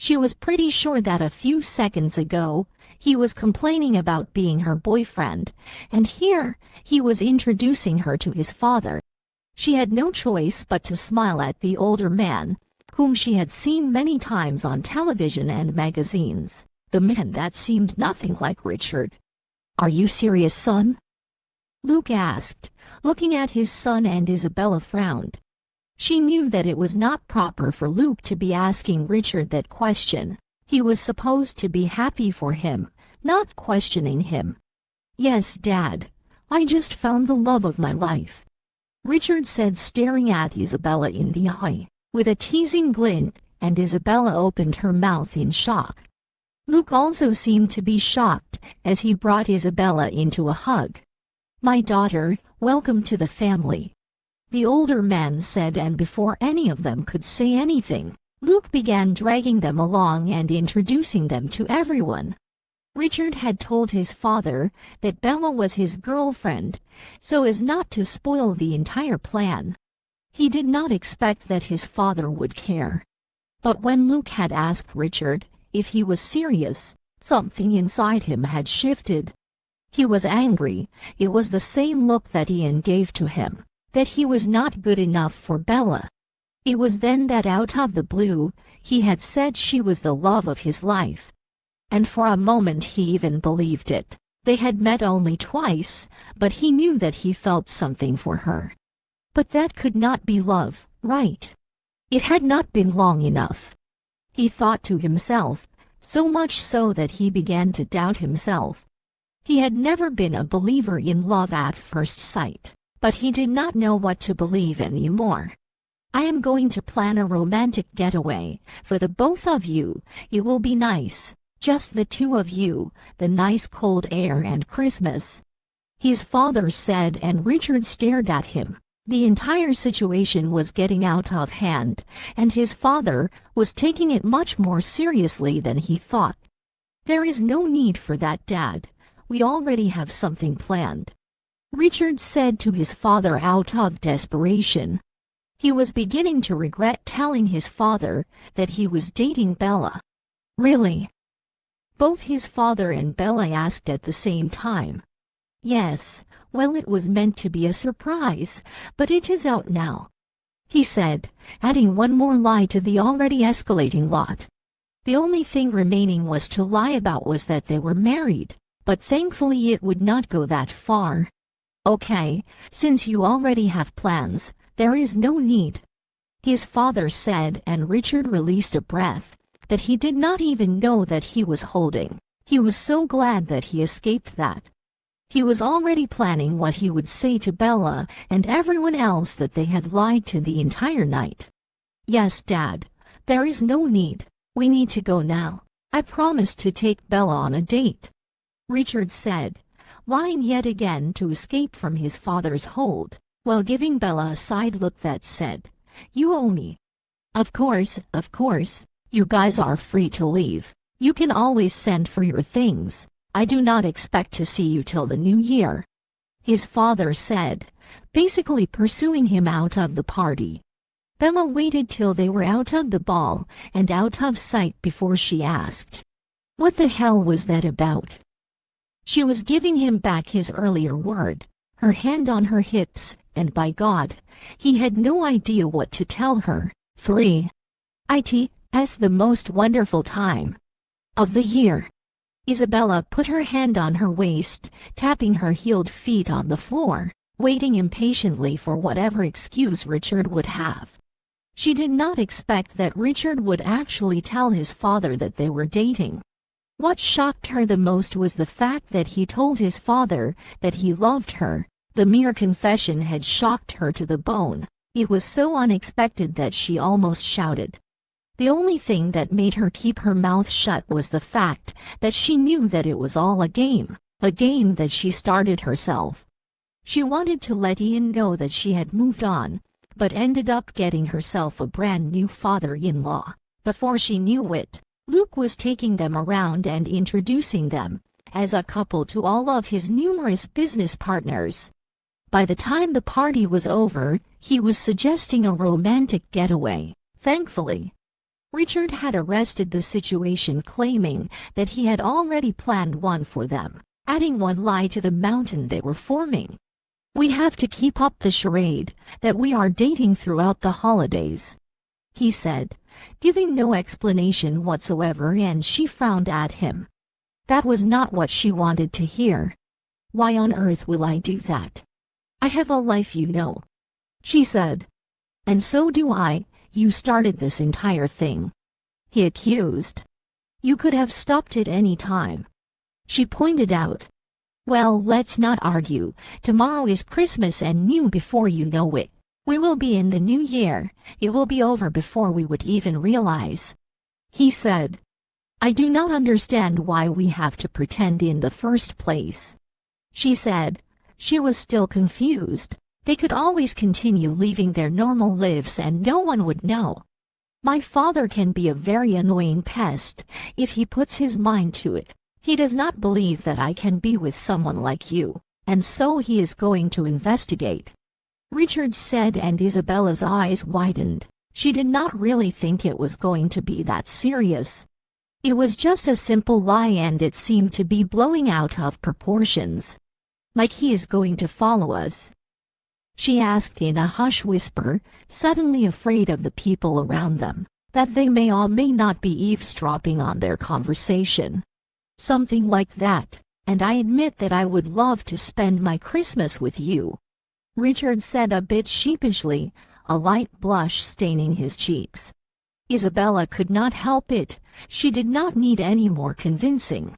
She was pretty sure that a few seconds ago, he was complaining about being her boyfriend, and here, he was introducing her to his father. She had no choice but to smile at the older man, whom she had seen many times on television and magazines, the man that seemed nothing like Richard. "Are you serious, son?" Luke asked, looking at his son, and Isabella frowned. She knew that it was not proper for Luke to be asking Richard that question. He was supposed to be happy for him, not questioning him. "Yes, Dad. I just found the love of my life," Richard said, staring at Isabella in the eye with a teasing glint, and Isabella opened her mouth in shock. Luke also seemed to be shocked as he brought Isabella into a hug. "My daughter, welcome to the family," the older man said, and before any of them could say anything, Luke began dragging them along and introducing them to everyone. Richard had told his father that Bella was his girlfriend, so as not to spoil the entire plan. He did not expect that his father would care. But when Luke had asked Richard if he was serious, something inside him had shifted. He was angry. It was the same look that Ian gave to him, that he was not good enough for Bella. It was then that out of the blue, he had said she was the love of his life. And for a moment he even believed it. They had met only twice, but he knew that he felt something for her. But that could not be love, right? It had not been long enough, he thought to himself, so much so that he began to doubt himself. He had never been a believer in love at first sight, but he did not know what to believe anymore. "I am going to plan a romantic getaway for the both of you. It will be nice, just the two of you, the nice cold air and Christmas." his father said, and Richard stared at him. The entire situation was getting out of hand, and his father was taking it much more seriously than he thought. "There is no need for that, Dad. We already have something planned," Richard said to his father out of desperation. He was beginning to regret telling his father that he was dating Bella. "Really?" both his father and Bella asked at the same time. "Yes, well, it was meant to be a surprise, but it is out now," he said, adding one more lie to the already escalating lot. The only thing remaining was to lie about was that they were married, but thankfully it would not go that far. "Okay, since you already have plans, there is no need," his father said, and Richard released a breath that he did not even know that he was holding. He was so glad that he escaped that. He was already planning what he would say to Bella and everyone else that they had lied to the entire night. "Yes, Dad, there is no need. We need to go now. I promised to take Bella on a date," Richard said, lying yet again to escape from his father's hold, while giving Bella a side look that said, "You owe me." Of course, you guys are free to leave. You can always send for your things. I do not expect to see you till the new year," his father said, basically pursuing him out of the party. Bella waited till they were out of the ball and out of sight before she asked, "What the hell was that about?" She was giving him back his earlier word, her hand on her hips, and by God, he had no idea what to tell her. It's the most wonderful time of the year. Isabella put her hand on her waist, tapping her heeled feet on the floor, waiting impatiently for whatever excuse Richard would have. She did not expect that Richard would actually tell his father that they were dating. What shocked her the most was the fact that he told his father that he loved her. The mere confession had shocked her to the bone. It was so unexpected that she almost shouted. The only thing that made her keep her mouth shut was the fact that she knew that it was all a game that she started herself. She wanted to let Ian know that she had moved on, but ended up getting herself a brand new father-in-law. Before she knew it, Luke was taking them around and introducing them as a couple to all of his numerous business partners. By the time the party was over, he was suggesting a romantic getaway. Thankfully, Richard had arrested the situation, claiming that he had already planned one for them, adding one lie to the mountain they were forming. "We have to keep up the charade that we are dating throughout the holidays," he said, giving no explanation whatsoever, and she frowned at him. That was not what she wanted to hear. "Why on earth will I do that? I have a life, you know," she said. "And so do I. You started this entire thing," he accused. "You could have stopped it any time," she pointed out. "Well, let's not argue. Tomorrow is Christmas, and before you know it, we will be in the new year. It will be over before we would even realize," he said. "I do not understand why we have to pretend in the first place," she said. She was still confused. They could always continue living their normal lives and no one would know. "My father can be a very annoying pest if he puts his mind to it. He does not believe that I can be with someone like you, and so he is going to investigate," Richard said, and Isabella's eyes widened. She did not really think it was going to be that serious. It was just a simple lie, and it seemed to be blowing out of proportions. "Like he is going to follow us?" she asked in a hush whisper, suddenly afraid of the people around them, that they may or may not be eavesdropping on their conversation. "Something like that, and I admit that I would love to spend my Christmas with you," Richard said a bit sheepishly, a light blush staining his cheeks. Isabella could not help it. She did not need any more convincing.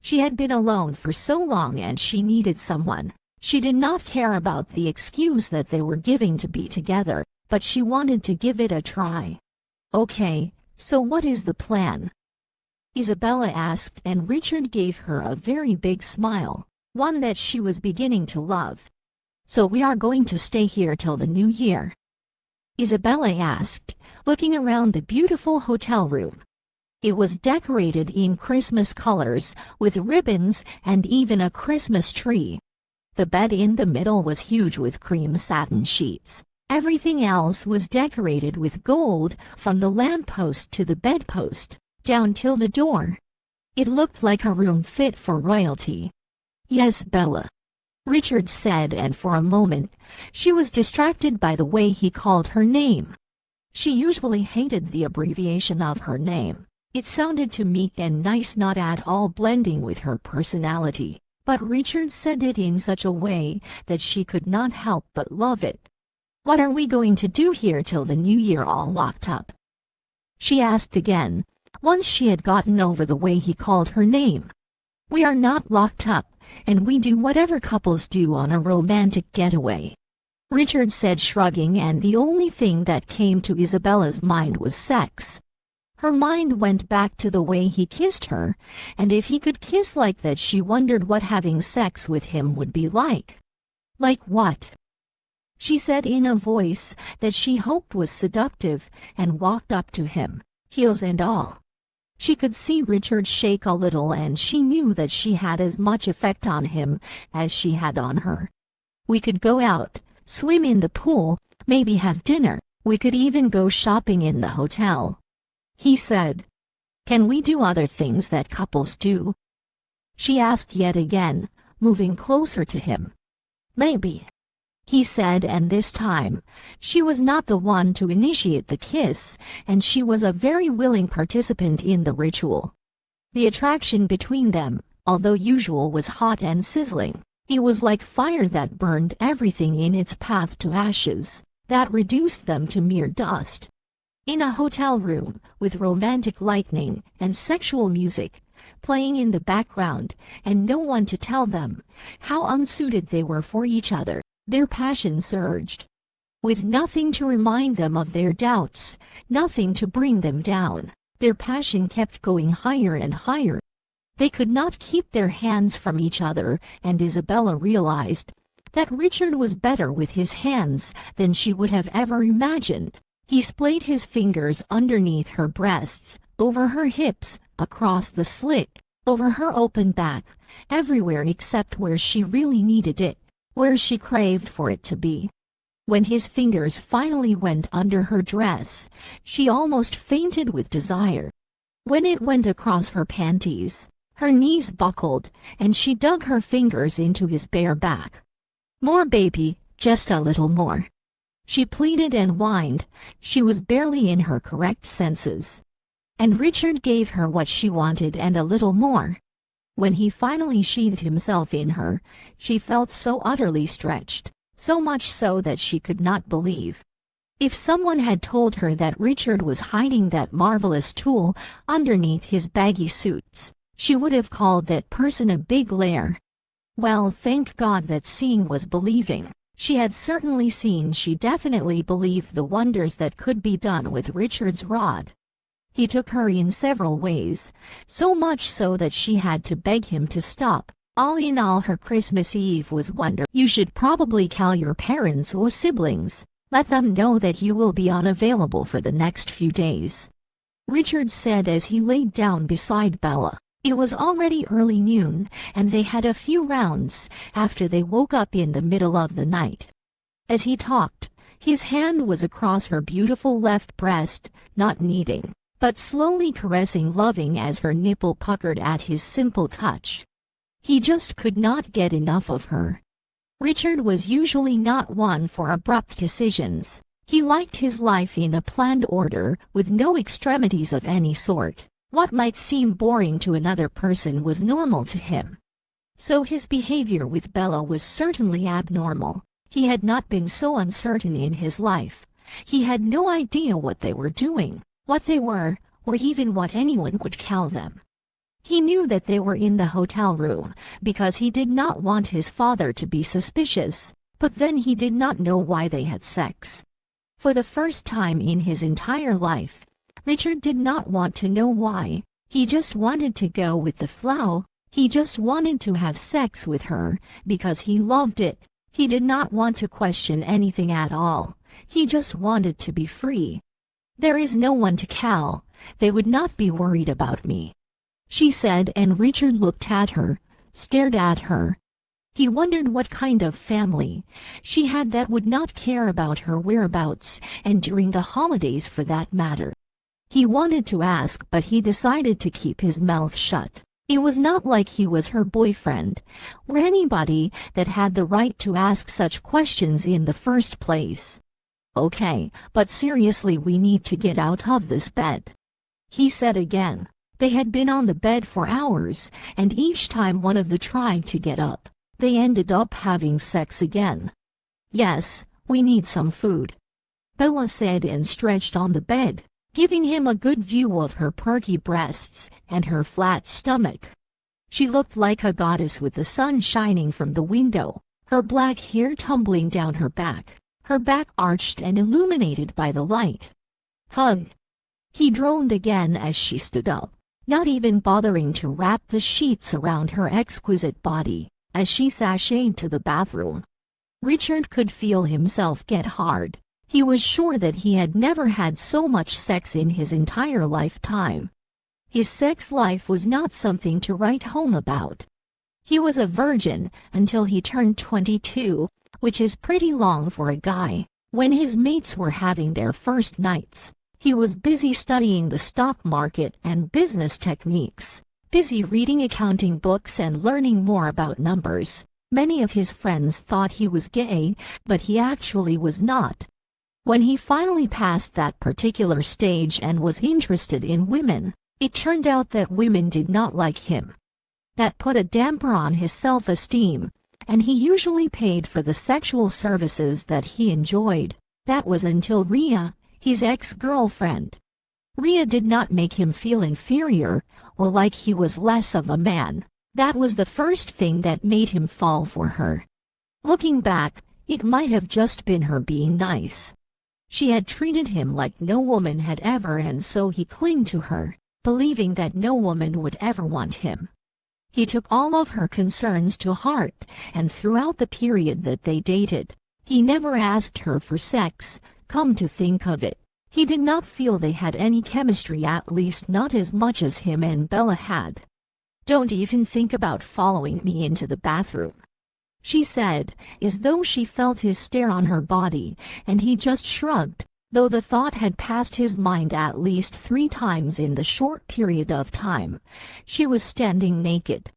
She had been alone for so long and she needed someone. She did not care about the excuse that they were giving to be together, but she wanted to give it a try. "Okay, so what is the plan?" Isabella asked, and Richard gave her a very big smile. one that she was beginning to love. "So we are going to stay here till the new year?" Isabella asked, looking around the beautiful hotel room. It was decorated in Christmas colors, with ribbons and even a Christmas tree. The bed in the middle was huge with cream satin sheets. Everything else was decorated with gold, from the lamppost to the bedpost, down till the door. It looked like a room fit for royalty. "Yes, Bella," Richard said, and for a moment she was distracted by the way he called her name. She usually hated the abbreviation of her name. It sounded too meek and nice, not at all blending with her personality, but Richard said it in such a way that she could not help but love it. "What are we going to do here till the new year, all locked up?" she asked again, once she had gotten over the way he called her name. "We are not locked up, and we do whatever couples do on a romantic getaway," Richard said, shrugging, and the only thing that came to Isabella's mind was sex. Her mind went back to the way he kissed her, and if he could kiss like that, she wondered what having sex with him would be like. "Like what?" she said in a voice that she hoped was seductive, and walked up to him, heels and all. She could see Richard shake a little, and she knew that she had as much effect on him as she had on her. "We could go out, swim in the pool, maybe have dinner. We could even go shopping in the hotel," he said. "Can we do other things that couples do?" she asked yet again, moving closer to him. "Maybe," he said, and this time she was not the one to initiate the kiss, and she was a very willing participant in the ritual. The attraction between them, although usual, was hot and sizzling. It was like fire that burned everything in its path to ashes, that reduced them to mere dust. In a hotel room, with romantic lighting and sexual music playing in the background, and no one to tell them how unsuited they were for each other, their passion surged. With nothing to remind them of their doubts, nothing to bring them down, their passion kept going higher and higher. They could not keep their hands from each other, and Isabella realized that Richard was better with his hands than she would have ever imagined. He splayed his fingers underneath her breasts, over her hips, across the slit, over her open back, everywhere except where she really needed it, where she craved for it to be. When his fingers finally went under her dress, she almost fainted with desire. When it went across her panties, her knees buckled, and she dug her fingers into his bare back. "More, baby, just a little more," she pleaded and whined. She was barely in her correct senses. And Richard gave her what she wanted and a little more. When he finally sheathed himself in her, she felt so utterly stretched, so much so that she could not believe. If someone had told her that Richard was hiding that marvelous tool underneath his baggy suits, she would have called that person a big liar. Well, thank God that seeing was believing. She had certainly seen, she definitely believed the wonders that could be done with Richard's rod. He took her in several ways, so much so that she had to beg him to stop. All in all, her Christmas Eve was wonder. "You should probably call your parents or siblings. Let them know that you will be unavailable for the next few days," Richard said as he laid down beside Bella. It was already early noon, and they had a few rounds after they woke up in the middle of the night. As he talked, his hand was across her beautiful left breast, not kneading, but slowly caressing, loving as her nipple puckered at his simple touch. He just could not get enough of her. Richard was usually not one for abrupt decisions. He liked his life in a planned order, with no extremities of any sort. What might seem boring to another person was normal to him. So his behavior with Bella was certainly abnormal. He had not been so uncertain in his life. He had no idea what they were doing, what they were, or even what anyone would call them. He knew that they were in the hotel room because he did not want his father to be suspicious, but then he did not know why they had sex. For the first time in his entire life, Richard did not want to know why. He just wanted to go with the flow, He just wanted to have sex with her because he loved it. He did not want to question anything at all. He just wanted to be free. There is no one to call. They would not be worried about me, she said, and Richard looked at her, stared at her. He wondered what kind of family she had that would not care about her whereabouts, and during the holidays for that matter. He wanted to ask, but he decided to keep his mouth shut. It was not like he was her boyfriend, or anybody that had the right to ask such questions in the first place. Okay, but seriously, we need to get out of this bed, he said again. They had been on the bed for hours, and each time one of them tried to get up, they ended up having sex again. Yes, we need some food, Bella said, and stretched on the bed, giving him a good view of her perky breasts and her flat stomach. She looked like a goddess with the sun shining from the window, her black hair tumbling down her back arched and illuminated by the light. Hug! He droned again as she stood up, not even bothering to wrap the sheets around her exquisite body, as she sashayed to the bathroom. Richard could feel himself get hard. He was sure that he had never had so much sex in his entire lifetime. His sex life was not something to write home about. He was a virgin until he turned 22, which is pretty long for a guy. When his mates were having their first nights, he was busy studying the stock market and business techniques, busy reading accounting books and learning more about numbers. Many of his friends thought he was gay, but he actually was not. When he finally passed that particular stage and was interested in women, it turned out that women did not like him. That put a damper on his self-esteem, and he usually paid for the sexual services that he enjoyed. That was until Rhea, his ex-girlfriend. Rhea did not make him feel inferior or like he was less of a man. That was the first thing that made him fall for her. Looking back, it might have just been her being nice. She had treated him like no woman had ever, and so he clung to her, believing that no woman would ever want him. He took all of her concerns to heart, and throughout the period that they dated, he never asked her for sex. Come to think of it, he did not feel they had any chemistry, at least not as much as him and Bella had. Don't even think about following me into the bathroom, she said, as though she felt his stare on her body, and he just shrugged, though the thought had passed his mind at least 3 times in the short period of time she was standing naked.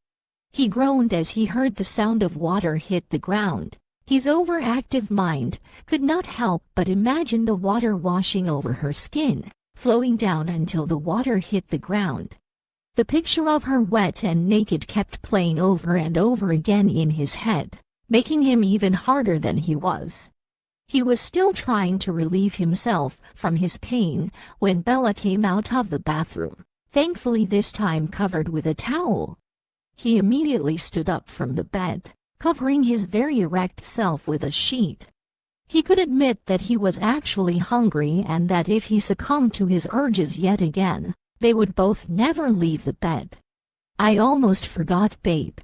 He groaned as he heard the sound of water hit the ground. His overactive mind could not help but imagine the water washing over her skin, flowing down until the water hit the ground. The picture of her wet and naked kept playing over and over again in his head, making him even harder than he was. He was still trying to relieve himself from his pain when Bella came out of the bathroom, thankfully this time covered with a towel. He immediately stood up from the bed, covering his very erect self with a sheet. He could admit that he was actually hungry, and that if he succumbed to his urges yet again, they would both never leave the bed. I almost forgot, babe,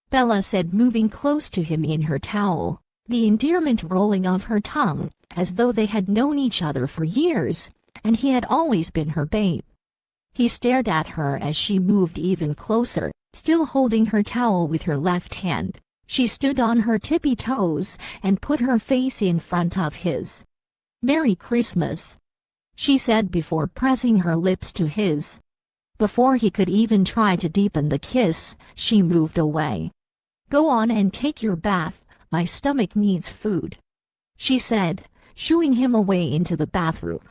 Bella said, moving close to him in her towel, the endearment rolling of her tongue, as though they had known each other for years, and he had always been her babe. He stared at her as she moved even closer, still holding her towel with her left hand. She stood on her tippy toes and put her face in front of his. "Merry Christmas," she said before pressing her lips to his. Before he could even try to deepen the kiss, she moved away. "Go on and take your bath, my stomach needs food," she said, shooing him away into the bathroom.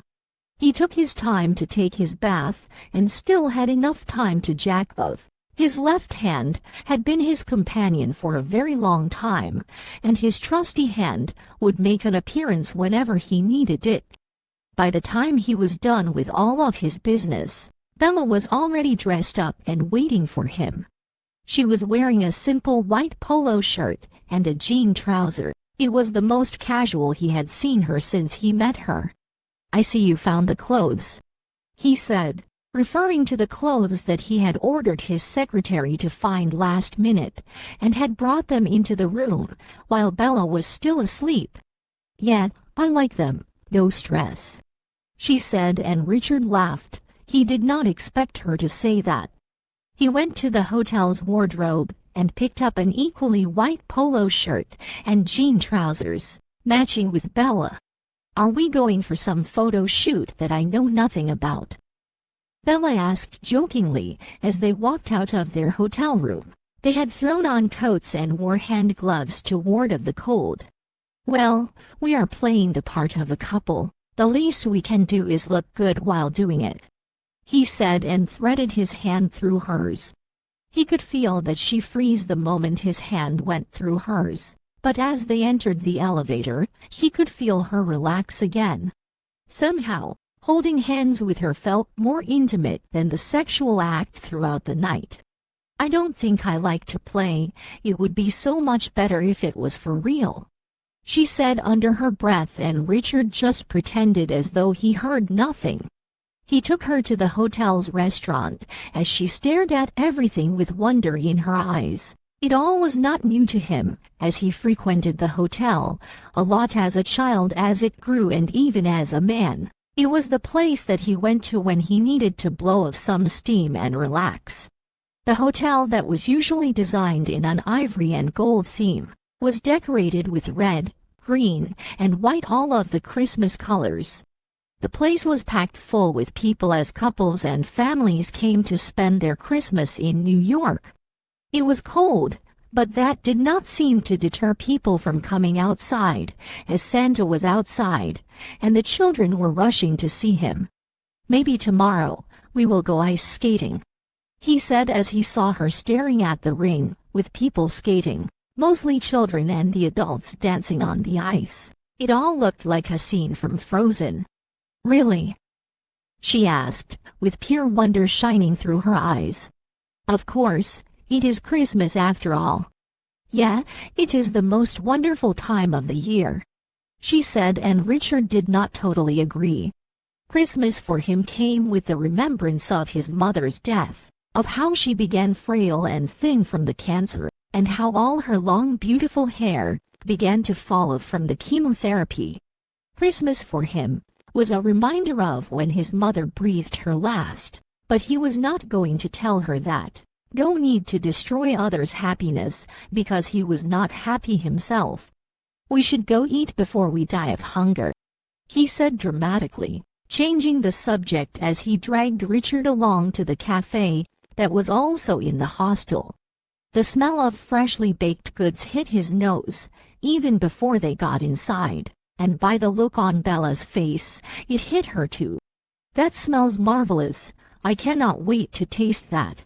He took his time to take his bath and still had enough time to jack off. His left hand had been his companion for a very long time, and his trusty hand would make an appearance whenever he needed it. By the time he was done with all of his business, Bella was already dressed up and waiting for him. She was wearing a simple white polo shirt and a jean trouser. It was the most casual he had seen her since he met her. "I see you found the clothes," he said. referring to the clothes that he had ordered his secretary to find last minute and had brought them into the room while Bella was still asleep. "Yet, I like them, no stress," she said, and Richard laughed. He did not expect her to say that. He went to the hotel's wardrobe and picked up an equally white polo shirt and jean trousers, matching with Bella. "Are we going for some photo shoot that I know nothing about?" Bella asked jokingly as they walked out of their hotel room. They had thrown on coats and wore hand gloves to ward off the cold. "Well, we are playing the part of a couple. The least we can do is look good while doing it," he said, and threaded his hand through hers. He could feel that she freeze the moment his hand went through hers, but as they entered the elevator, he could feel her relax again. Somehow, holding hands with her felt more intimate than the sexual act throughout the night. "I don't think I like to play. It would be so much better if it was for real," she said under her breath, and Richard just pretended as though he heard nothing. He took her to the hotel's restaurant as she stared at everything with wonder in her eyes. It all was not new to him, as he frequented the hotel a lot as a child as it grew and even as a man. It was the place that he went to when he needed to blow off some steam and relax. The hotel, that was usually designed in an ivory and gold theme, was decorated with red, green, and white, all of the Christmas colors. The place was packed full with people as couples and families came to spend their Christmas in New York. It was cold, but that did not seem to deter people from coming outside, as Santa was outside, and the children were rushing to see him. "Maybe tomorrow, we will go ice skating," he said as he saw her staring at the ring, with people skating, mostly children and the adults dancing on the ice. It all looked like a scene from Frozen. "Really?" she asked, with pure wonder shining through her eyes. "Of course. It is Christmas after all." "Yeah, it is the most wonderful time of the year," she said, and Richard did not totally agree. Christmas for him came with the remembrance of his mother's death, of how she began frail and thin from the cancer, and how all her long beautiful hair began to fall off from the chemotherapy. Christmas for him was a reminder of when his mother breathed her last, but he was not going to tell her that. No need to destroy others' happiness because he was not happy himself. "We should go eat before we die of hunger," he said dramatically, changing the subject as he dragged Richard along to the cafe that was also in the hostel. The smell of freshly baked goods hit his nose even before they got inside, and by the look on Bella's face, it hit her too. "That smells marvelous. I cannot wait to taste that,"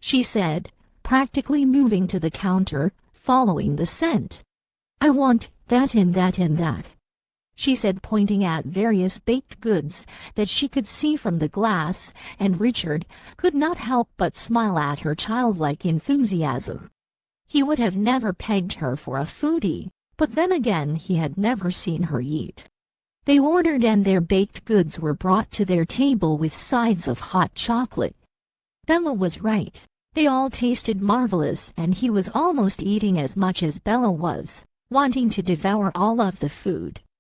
she said, practically moving to the counter, following the scent. "I want that and that and that," she said, pointing at various baked goods that she could see from the glass, and Richard could not help but smile at her childlike enthusiasm. He would have never pegged her for a foodie, but then again he had never seen her eat. They ordered and their baked goods were brought to their table with sides of hot chocolate. Bella was right. They all tasted marvelous, and he was almost eating as much as Bella was, wanting to devour all of the food.